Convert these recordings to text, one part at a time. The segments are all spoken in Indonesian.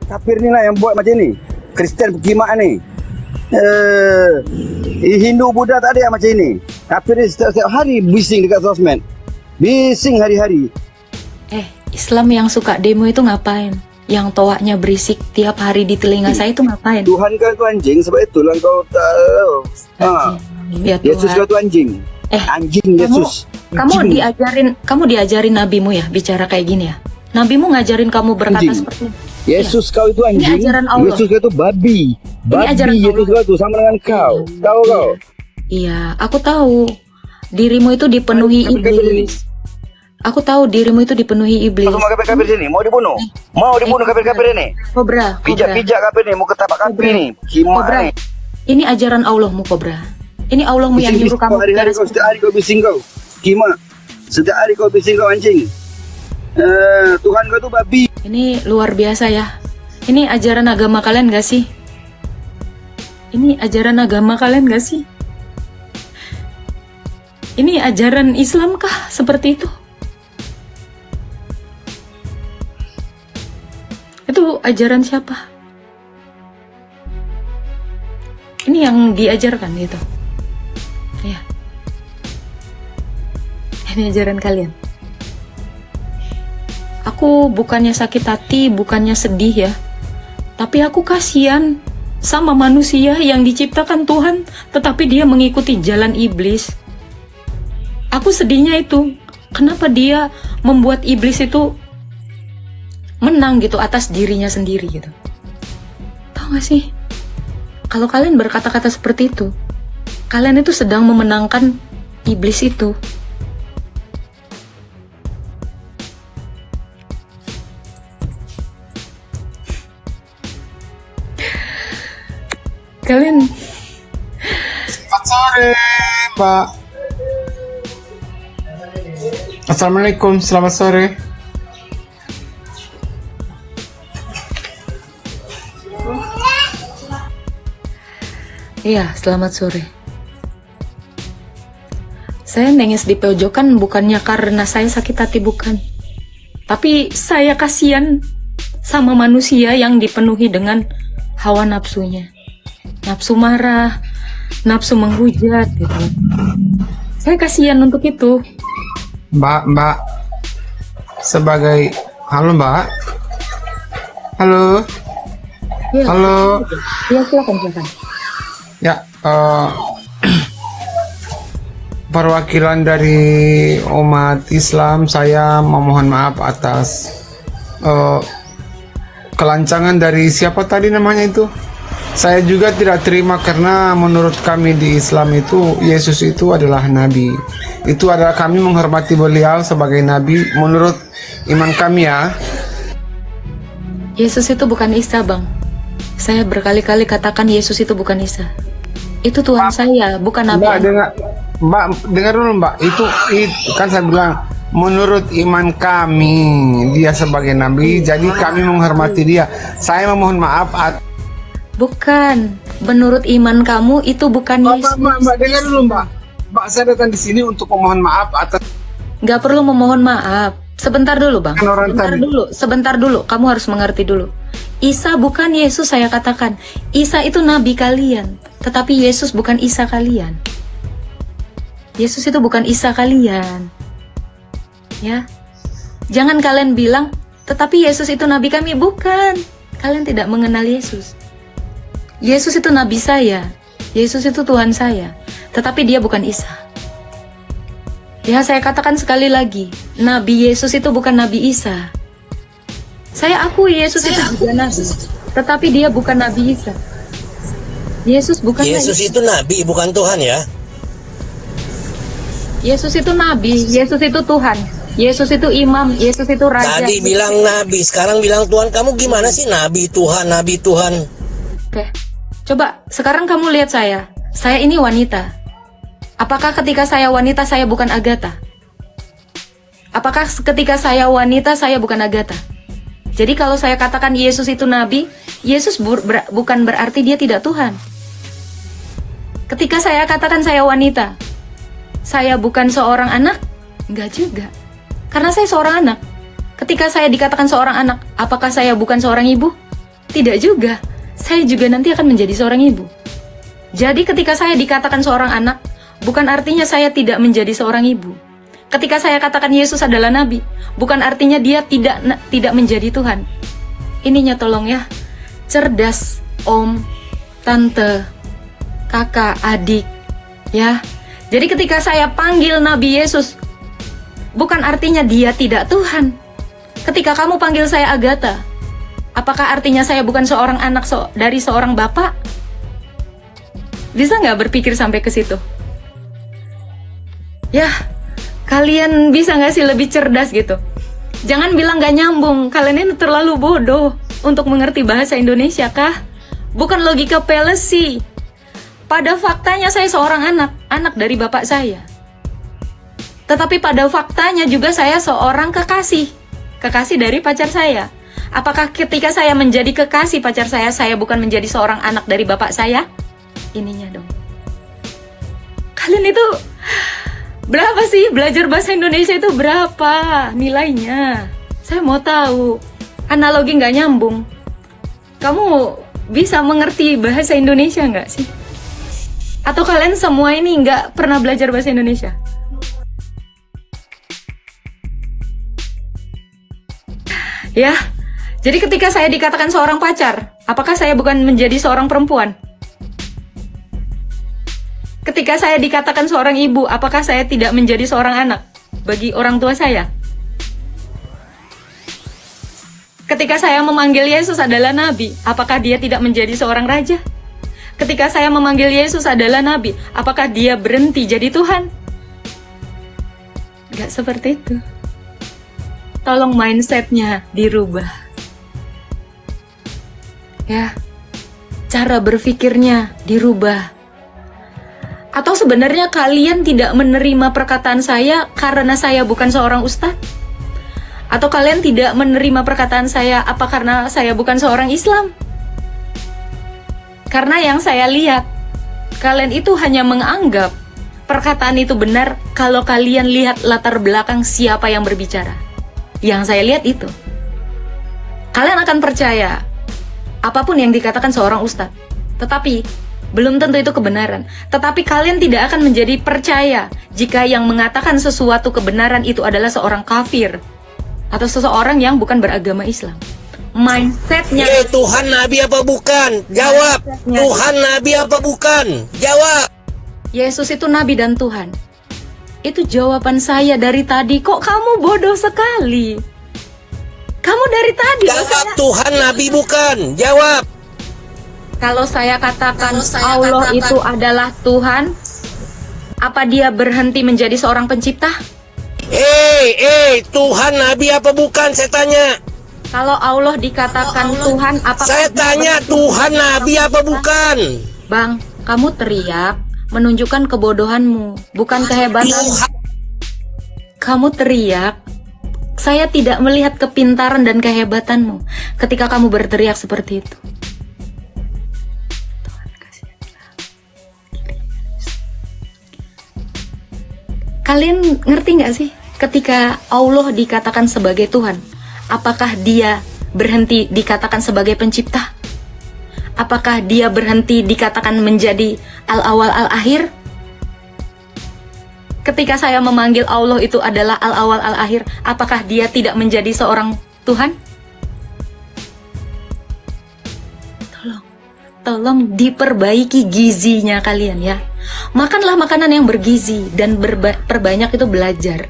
kafir ni lah yang buat macam ni. Kristen pekimak ni. Hindu Buddha tak ada yang macam ni. Kafir ni setiap hari bising dekat sosmed. Bising hari-hari. Islam yang suka demo itu ngapain? Yang toaknya berisik tiap hari di telinga saya itu ngapain? Tuhan kau tu anjing, sebab itulah kau tahu. Ya Yesus kau Tuhan. tu anjing. Anjing Yesus. Kamu diajarin nabimu ya bicara kayak gini ya? Nabimu ngajarin kamu berkata Anjing. seperti ini. Yesus kau itu anjing. Ini ajaran Allah. Yesus kau tu babi. ajaran Babi Yesus Allah. kau tu sama dengan kau. Tahu kau? Iya, aku tahu. Dirimu itu dipenuhi Kafir-kafir ini. iblis. Aku tahu dirimu itu dipenuhi iblis. Semua kafir-kafir sini mau dibunuh. Mau dibunuh kafir-kafir ini. Kobra. Pijak-pijak kafir ni, mau ketapak kafir Kobra. ni. Kimak Kobra. ni. Ini ajaran Allahmu, Kobra. Ini Allahmu yang nyuruh kamu hari-hari kau, setiap hari kau bising kau. Kimak. Setiap hari kau bising kau anjing. Tuhan kau tu babi. Ini luar biasa ya. Ini ajaran agama kalian gak sih? Ini ajaran agama kalian gak sih? Ini ajaran Islam kah seperti itu? Itu ajaran siapa? Ini yang diajarkan gitu. Ya. Ini ajaran kalian. Aku bukannya sakit hati, bukannya sedih ya. Tapi aku kasihan sama manusia yang diciptakan Tuhan, tetapi dia mengikuti jalan iblis. Aku sedihnya itu, kenapa dia membuat iblis itu menang gitu atas dirinya sendiri gitu. Tahu gak sih? Kalau kalian berkata-kata seperti itu, kalian itu sedang memenangkan iblis itu. Kalian Selamat sore, Mbak. Assalamualaikum, selamat sore. Iya, selamat sore. Saya nangis di pojokan bukannya karena saya sakit hati, bukan. Tapi saya kasihan sama manusia yang dipenuhi dengan hawa nafsunya. Nafsu marah, nafsu menghujat gitu. Saya kasihan untuk itu. Mbak. Sebagai halo, Mbak. Halo. Iya, Halo. iya silakan. Ya, perwakilan dari umat Islam, saya memohon maaf atas kelancangan dari siapa tadi namanya itu. Saya juga tidak terima karena menurut kami di Islam itu Yesus itu adalah nabi. Itu adalah kami menghormati beliau sebagai nabi menurut iman kami ya. Yesus itu bukan Isa, Bang. Saya berkali-kali katakan Yesus itu bukan Isa. Itu Tuhan saya, bukan Nabi. Mbak, dengar dulu Mbak. Itu kan saya bilang menurut iman kami dia sebagai nabi, jadi kami menghormati dia. Saya memohon maaf. Bukan, menurut iman kamu itu bukan Yesus. Mbak, dengar dulu Mbak. Mbak, saya datang di sini untuk memohon maaf atas Gak perlu memohon maaf. Sebentar dulu, Bang. orang tadi. Sebentar dulu. Kamu harus mengerti dulu. Isa bukan Yesus, saya katakan. Isa itu nabi kalian, tetapi Yesus bukan Isa kalian. Yesus itu bukan Isa kalian. Ya. Jangan kalian bilang, tetapi Yesus itu nabi kami. Bukan. Kalian tidak mengenal Yesus. Yesus itu nabi saya. Yesus itu Tuhan saya. Tetapi dia bukan Isa. Ya, saya katakan sekali lagi, Nabi Yesus itu bukan Nabi Isa. Saya akui Yesus itu juga nabi, tetapi dia bukan Nabi Isa. Yesus bukan Yesus itu nabi, bukan Tuhan ya. Yesus itu nabi, Yesus itu Tuhan. Yesus itu imam, Yesus itu raja. Tadi bilang nabi, sekarang bilang Tuhan. Kamu gimana sih nabi Tuhan, nabi Tuhan? Oke. Coba sekarang kamu lihat saya. Saya ini wanita. Apakah ketika saya wanita saya bukan Agatha? Apakah ketika saya wanita saya bukan Agatha? Jadi kalau saya katakan Yesus itu nabi, Yesus bukan berarti dia tidak Tuhan. Ketika saya katakan saya wanita, saya bukan seorang anak? Enggak juga. Karena saya seorang anak. Ketika saya dikatakan seorang anak, apakah saya bukan seorang ibu? Tidak juga. Saya juga nanti akan menjadi seorang ibu. Jadi ketika saya dikatakan seorang anak, bukan artinya saya tidak menjadi seorang ibu. Ketika saya katakan Yesus adalah nabi, bukan artinya dia tidak menjadi Tuhan. Ininya tolong ya, cerdas, om, tante, kakak, adik, ya. Jadi ketika saya panggil Nabi Yesus, bukan artinya dia tidak Tuhan. Ketika kamu panggil saya Agatha, apakah artinya saya bukan seorang anak dari seorang bapak? Bisa nggak berpikir sampai ke situ? Ya, kalian bisa nggak sih lebih cerdas gitu? Jangan bilang nggak nyambung, kalian ini terlalu bodoh untuk mengerti bahasa Indonesia kah? Bukan logika fallacy. Pada faktanya saya seorang anak dari bapak saya. Tetapi pada faktanya juga saya seorang kekasih dari pacar saya. Apakah ketika saya menjadi kekasih pacar saya bukan menjadi seorang anak dari bapak saya? Ininya dong. Kalian itu berapa sih belajar bahasa Indonesia itu berapa nilainya? Saya mau tahu. Analogi nggak nyambung. Kamu bisa mengerti bahasa Indonesia nggak sih? Atau kalian semua ini nggak pernah belajar bahasa Indonesia? Ya, jadi ketika saya dikatakan seorang pacar, apakah saya bukan menjadi seorang perempuan? Ketika saya dikatakan seorang ibu, apakah saya tidak menjadi seorang anak bagi orang tua saya? Ketika saya memanggil Yesus adalah nabi, apakah dia tidak menjadi seorang raja? Ketika saya memanggil Yesus adalah nabi, apakah dia berhenti jadi Tuhan? Gak seperti itu. Tolong mindsetnya dirubah. Ya, cara berpikirnya dirubah. Atau sebenarnya kalian tidak menerima perkataan saya karena saya bukan seorang ustadz? Atau kalian tidak menerima perkataan saya apa karena saya bukan seorang Islam? Karena yang saya lihat, kalian itu hanya menganggap perkataan itu benar kalau kalian lihat latar belakang siapa yang berbicara. Yang saya lihat itu. Kalian akan percaya apapun yang dikatakan seorang ustadz. Tetapi, belum tentu itu kebenaran. Tetapi kalian tidak akan menjadi percaya jika yang mengatakan sesuatu kebenaran itu adalah seorang kafir. Atau seseorang yang bukan beragama Islam. Mindsetnya. Tuhan nabi apa bukan? Jawab. Tuhan nabi apa bukan? Jawab. Yesus itu nabi dan Tuhan. Itu jawaban saya dari tadi. Kok kamu bodoh sekali? Kamu dari tadi. Jawab, Tuhan nabi bukan? Jawab. Kalau saya katakan Allah itu adalah Tuhan, apa dia berhenti menjadi seorang pencipta? Tuhan nabi apa bukan? Saya tanya. Kalau Allah dikatakan Tuhan, apakah Saya tanya, Tuhan nabi apa bukan? Bang, kamu teriak menunjukkan kebodohanmu, bukan kehebatan. Kamu teriak, saya tidak melihat kepintaran dan kehebatanmu ketika kamu berteriak seperti itu. Kalian ngerti nggak sih? Ketika Allah dikatakan sebagai Tuhan, apakah dia berhenti dikatakan sebagai pencipta? Apakah dia berhenti dikatakan menjadi al-awal al-akhir? Ketika saya memanggil Allah itu adalah al-awal al-akhir, apakah dia tidak menjadi seorang Tuhan? Tolong diperbaiki gizinya kalian ya. Makanlah makanan yang bergizi dan perbanyak itu belajar.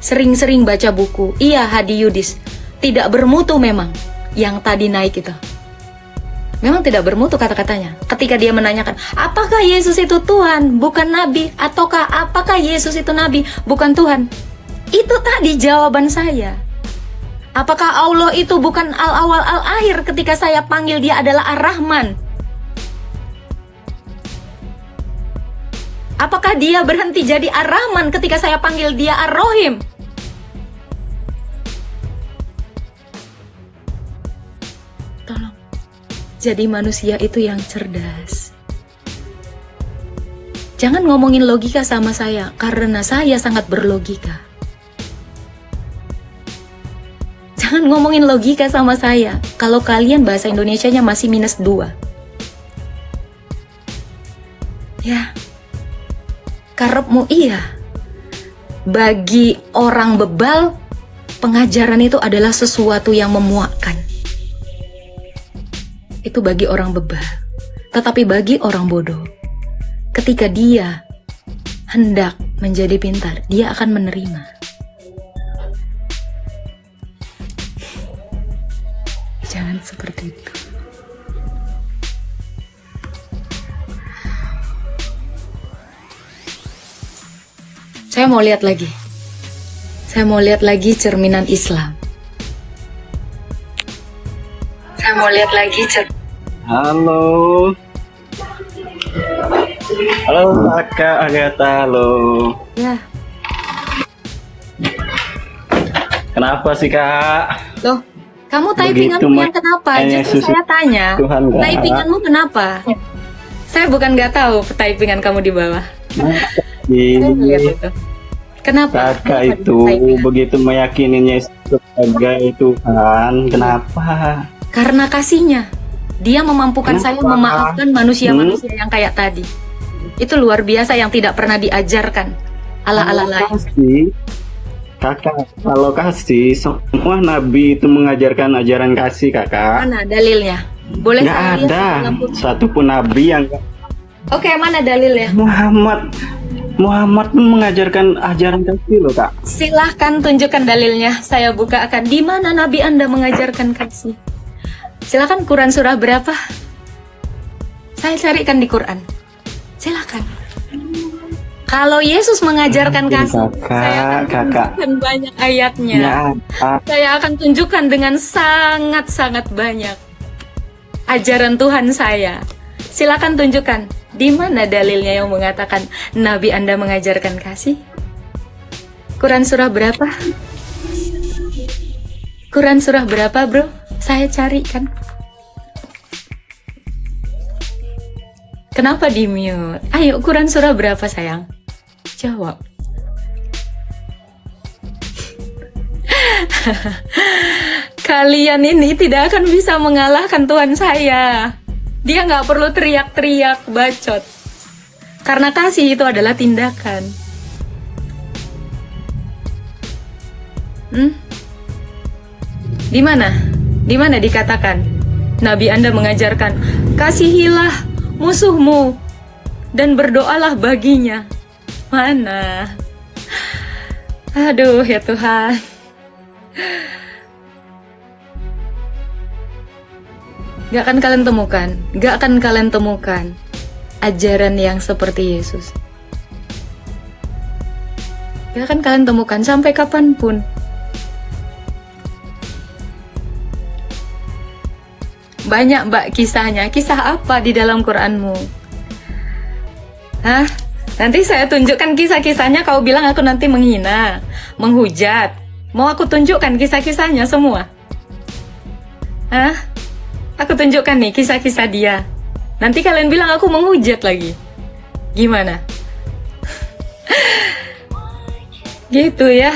Sering-sering baca buku. Iya, Hadi Yudis, tidak bermutu memang yang tadi naik itu. Memang tidak bermutu kata-katanya. Ketika dia menanyakan, apakah Yesus itu Tuhan, bukan Nabi? Ataukah apakah Yesus itu Nabi, bukan Tuhan? Itu tadi jawaban saya. Apakah Allah itu bukan al-awal al-akhir ketika saya panggil dia adalah Ar-Rahman? Apakah dia berhenti jadi Ar-Rahman ketika saya panggil dia Ar-Rohim? Tolong, jadi manusia itu yang cerdas. Jangan ngomongin logika sama saya, karena saya sangat berlogika. Jangan Jangan ngomongin logika sama saya. Kalau kalian bahasa Indonesianya masih -2. Ya. Karepmu iya. Bagi orang bebal, pengajaran itu adalah sesuatu yang memuakkan. Itu bagi orang bebal. Tetapi bagi orang bodoh, ketika dia hendak menjadi pintar, dia akan menerima. Jangan seperti itu. Saya mau lihat lagi. Saya mau lihat lagi cerminan Islam. Saya mau lihat lagi Halo. Halo Kak Agatha, halo. Ya, Kenapa sih Kak? loh. Kamu Begitu typinganmu yang kenapa? Justru Yesus saya tanya. Tuhan nggak? Typinganmu kenapa? Saya bukan nggak tahu typingan kamu di bawah. Saya lihat itu. Kenapa? Kakak Kenapa itu typingan? begitu meyakini Yesus sebagai Tuhan, kenapa? Karena kasihnya. Dia memampukan saya Kenapa? memaafkan manusia-manusia yang kayak tadi. Itu luar biasa yang tidak pernah diajarkan. Ala-ala lain. Kasih, Kakak, kalau kasih, semua nabi itu mengajarkan ajaran kasih Kakak. Mana dalilnya? Boleh Nggak saya lihat ada di dalam buku? satupun nabi yang Oke, mana dalilnya? Muhammad pun mengajarkan ajaran kasih loh Kak. Silahkan tunjukkan dalilnya. Saya buka akan di mana Nabi Anda mengajarkan kasih. Silahkan Quran surah berapa? Saya carikan di Quran. Silahkan. Kalau Yesus mengajarkan kasih, saya akan tunjukkan banyak ayatnya. Ya, Kak. Saya akan tunjukkan dengan sangat-sangat banyak ajaran Tuhan saya. Silakan tunjukkan di mana dalilnya yang mengatakan Nabi Anda mengajarkan kasih. Quran surah berapa? Quran surah berapa, bro? Saya carikan. Kenapa di mute? Ayo, Quran surah berapa, sayang? Jawab. Kalian ini tidak akan bisa mengalahkan Tuhan saya. Dia nggak perlu teriak-teriak bacot. Karena kasih itu adalah tindakan. Di mana? Di mana dikatakan Nabi Anda mengajarkan kasihilah musuhmu dan berdoalah baginya? Mana? Aduh ya Tuhan. Gak akan kalian temukan, gak akan kalian temukan ajaran yang seperti Yesus. Gak akan kalian temukan sampai kapanpun. Banyak mbak kisahnya. Kisah apa di dalam Quranmu? Hah? Nanti saya tunjukkan kisah-kisahnya. Kau bilang aku nanti menghina, menghujat. Mau aku tunjukkan kisah-kisahnya semua? Hah? Aku tunjukkan nih kisah-kisah dia. Nanti kalian bilang aku menghujat lagi. Gimana? Gitu ya.